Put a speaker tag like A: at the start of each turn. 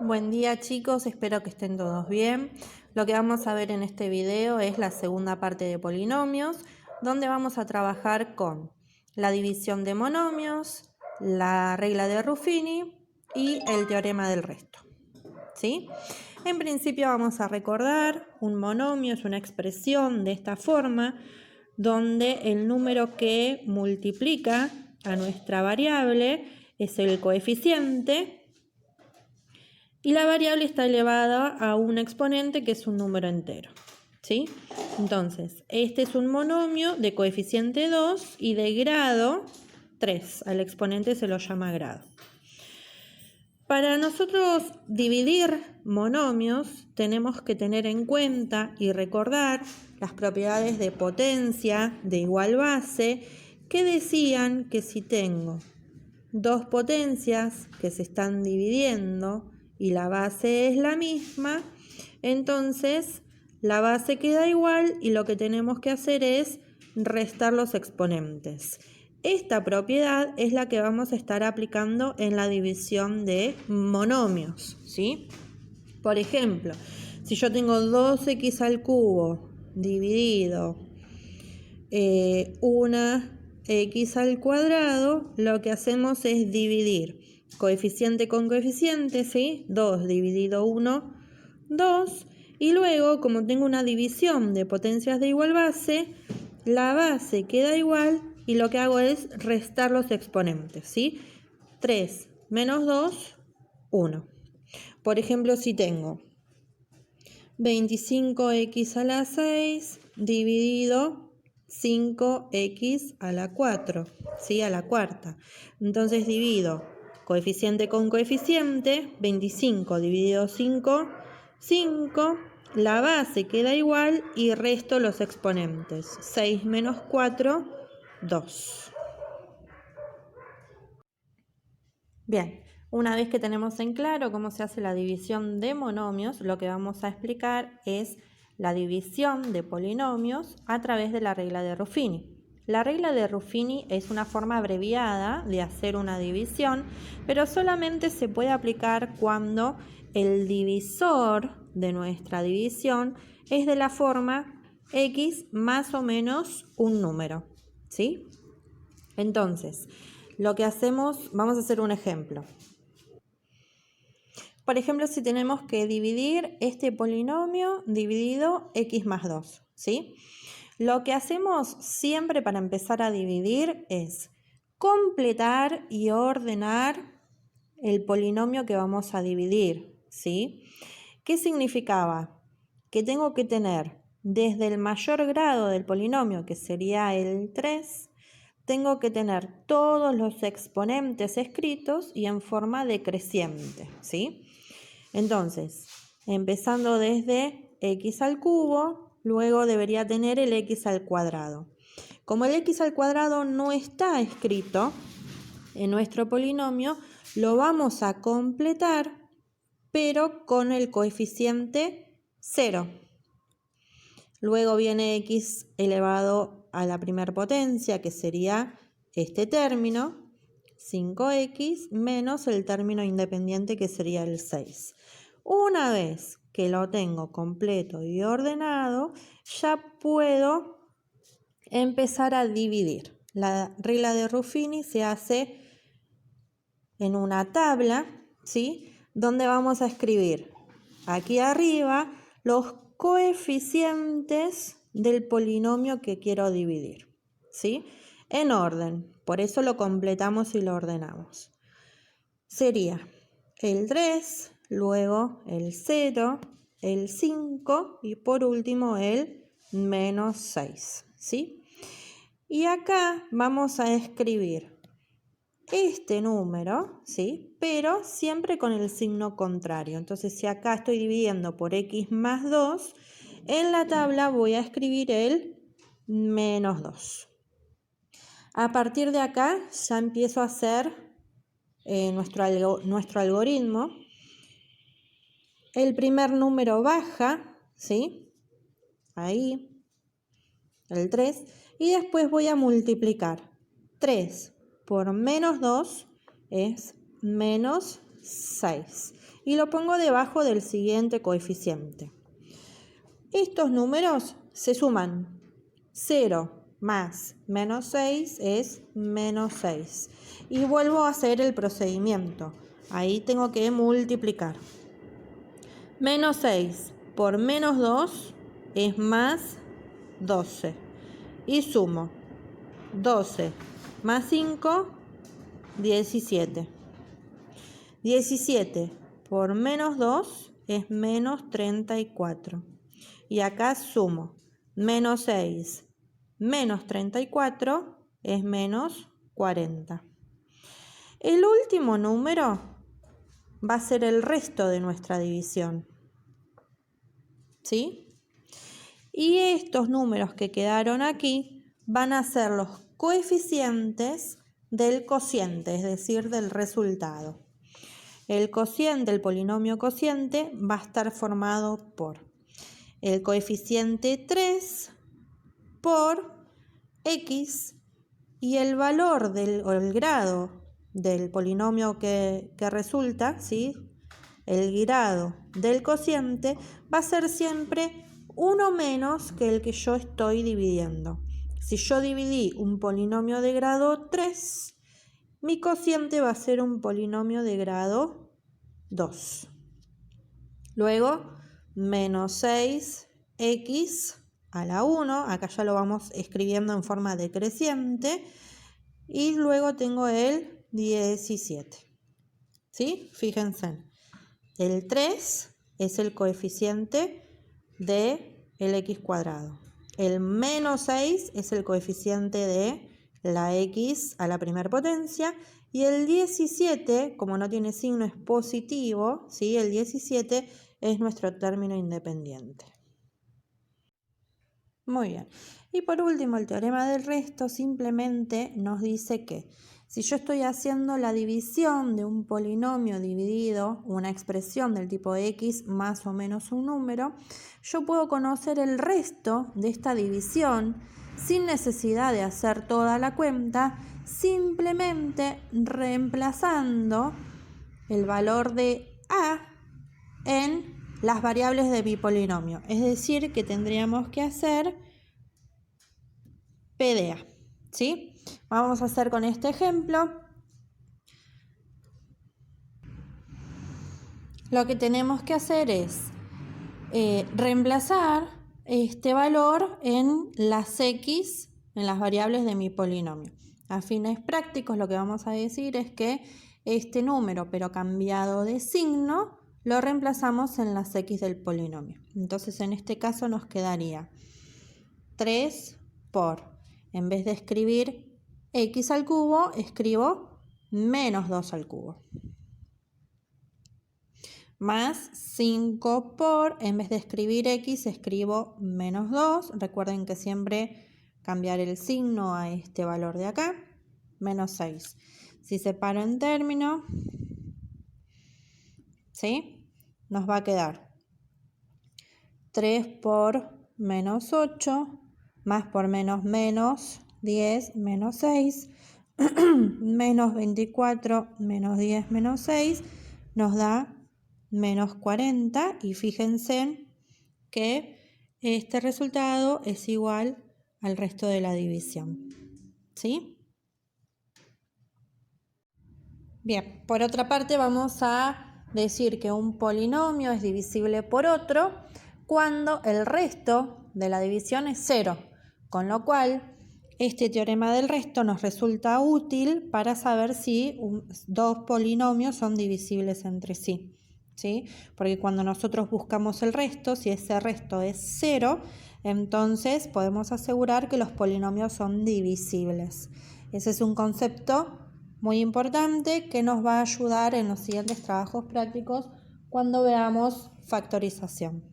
A: Buen día chicos, espero que estén todos bien. Lo que vamos a ver en este video es la segunda parte de polinomios, donde vamos a trabajar con la división de monomios, la regla de Ruffini y el teorema del resto. ¿Sí? En principio vamos a recordar, un monomio es una expresión de esta forma, donde el número que multiplica a nuestra variable es el coeficiente y la variable está elevada a un exponente que es un número entero, ¿sí? Entonces, este es un monomio de coeficiente 2 y de grado 3. Al exponente se lo llama grado. Para nosotros dividir monomios tenemos que tener en cuenta y recordar las propiedades de potencia de igual base que decían que si tengo dos potencias que se están dividiendo y la base es la misma, entonces la base queda igual y lo que tenemos que hacer es restar los exponentes. Esta propiedad es la que vamos a estar aplicando en la división de monomios, ¿sí? Por ejemplo, si yo tengo 2x al cubo dividido una x al cuadrado, lo que hacemos es dividir coeficiente con coeficiente, ¿sí? 2 dividido 1, 2. Y luego, como tengo una división de potencias de igual base, la base queda igual y lo que hago es restar los exponentes, ¿sí? 3 menos 2, 1. Por ejemplo, si tengo 25x a la 6 dividido 5x a la 4, ¿sí? A la cuarta. Entonces divido coeficiente con coeficiente, 25 dividido 5, 5. La base queda igual y resto los exponentes. 6 menos 4, 2. Bien, una vez que tenemos en claro cómo se hace la división de monomios, lo que vamos a explicar es la división de polinomios a través de la regla de Ruffini. La regla de Ruffini es una forma abreviada de hacer una división, pero solamente se puede aplicar cuando el divisor de nuestra división es de la forma x más o menos un número, ¿sí? Entonces, lo que hacemos, vamos a hacer un ejemplo. Por ejemplo, si tenemos que dividir este polinomio dividido x más 2, ¿sí? Lo que hacemos siempre para empezar a dividir es completar y ordenar el polinomio que vamos a dividir, ¿sí? ¿Qué significaba? Que tengo que tener desde el mayor grado del polinomio, que sería el 3, tengo que tener todos los exponentes escritos y en forma decreciente, ¿sí? Entonces, empezando desde x al cubo, luego debería tener el x al cuadrado. Como el x al cuadrado no está escrito en nuestro polinomio, lo vamos a completar, pero con el coeficiente 0. Luego viene x elevado a la primera potencia, que sería este término, 5x, menos el término independiente, que sería el 6. Una vez que lo tengo completo y ordenado, ya puedo empezar a dividir. La regla de Ruffini se hace en una tabla, ¿sí? Donde vamos a escribir aquí arriba los coeficientes del polinomio que quiero dividir, ¿sí? En orden, por eso lo completamos y lo ordenamos. Sería el 3, luego el 0, el 5 y por último el menos 6, ¿sí? Y acá vamos a escribir este número, ¿sí? Pero siempre con el signo contrario. Entonces, si acá estoy dividiendo por x más 2, en la tabla voy a escribir el menos 2. A partir de acá ya empiezo a hacer nuestro algoritmo. El primer número baja, ¿sí? Ahí, el 3. Y después voy a multiplicar 3 por menos 2 es menos 6. y lo pongo debajo del siguiente coeficiente. Estos números se suman. 0 más menos 6 es menos 6. Y vuelvo a hacer el procedimiento. Ahí tengo que multiplicar. Menos 6 por menos 2 es más 12. Y sumo. 12 más 5, 17. 17 por menos 2 es menos 34. Y acá sumo. Menos 6 menos 34 es menos 40. El último número va a ser el resto de nuestra división. ¿Sí? Y estos números que quedaron aquí van a ser los coeficientes del cociente, es decir, del resultado. El cociente, el polinomio cociente, va a estar formado por el coeficiente 3 por x y el valor o el grado del polinomio que resulta, ¿sí? El grado del cociente va a ser siempre uno menos que el que yo estoy dividiendo. Si yo dividí un polinomio de grado 3, mi cociente va a ser un polinomio de grado 2. Luego, menos 6x a la 1, acá ya lo vamos escribiendo en forma decreciente, y luego tengo el 17. ¿Sí? Fíjense, el 3 es el coeficiente del x cuadrado. El menos 6 es el coeficiente de la x a la primera potencia, y el 17, como no tiene signo, es positivo, ¿sí? El 17 es nuestro término independiente. Muy bien. Y por último, el teorema del resto simplemente nos dice que si yo estoy haciendo la división de un polinomio dividido, una expresión del tipo x más o menos un número, yo puedo conocer el resto de esta división sin necesidad de hacer toda la cuenta, simplemente reemplazando el valor de a en las variables de mi polinomio. Es decir, que tendríamos que hacer P de A, ¿sí? Vamos a hacer con este ejemplo. Lo que tenemos que hacer es reemplazar este valor en las x, en las variables de mi polinomio. A fines prácticos, lo que vamos a decir es que este número, pero cambiado de signo, lo reemplazamos en las x del polinomio. Entonces, en este caso nos quedaría 3 por, en vez de escribir x al cubo, escribo menos 2 al cubo. Más 5 por, en vez de escribir x, escribo menos 2. Recuerden que siempre cambiar el signo a este valor de acá, menos 6. Si separo en término, ¿sí? Nos va a quedar 3 por menos 8, más por menos 10, menos 6, menos 24, menos 10, menos 6, nos da menos 40, y fíjense que este resultado es igual al resto de la división. ¿Sí? Bien, por otra parte vamos a decir que un polinomio es divisible por otro cuando el resto de la división es 0, con lo cual este teorema del resto nos resulta útil para saber si dos polinomios son divisibles entre sí. ¿Sí? Porque cuando nosotros buscamos el resto, si ese resto es 0, entonces podemos asegurar que los polinomios son divisibles. Ese es un concepto muy importante que nos va a ayudar en los siguientes trabajos prácticos cuando veamos factorización.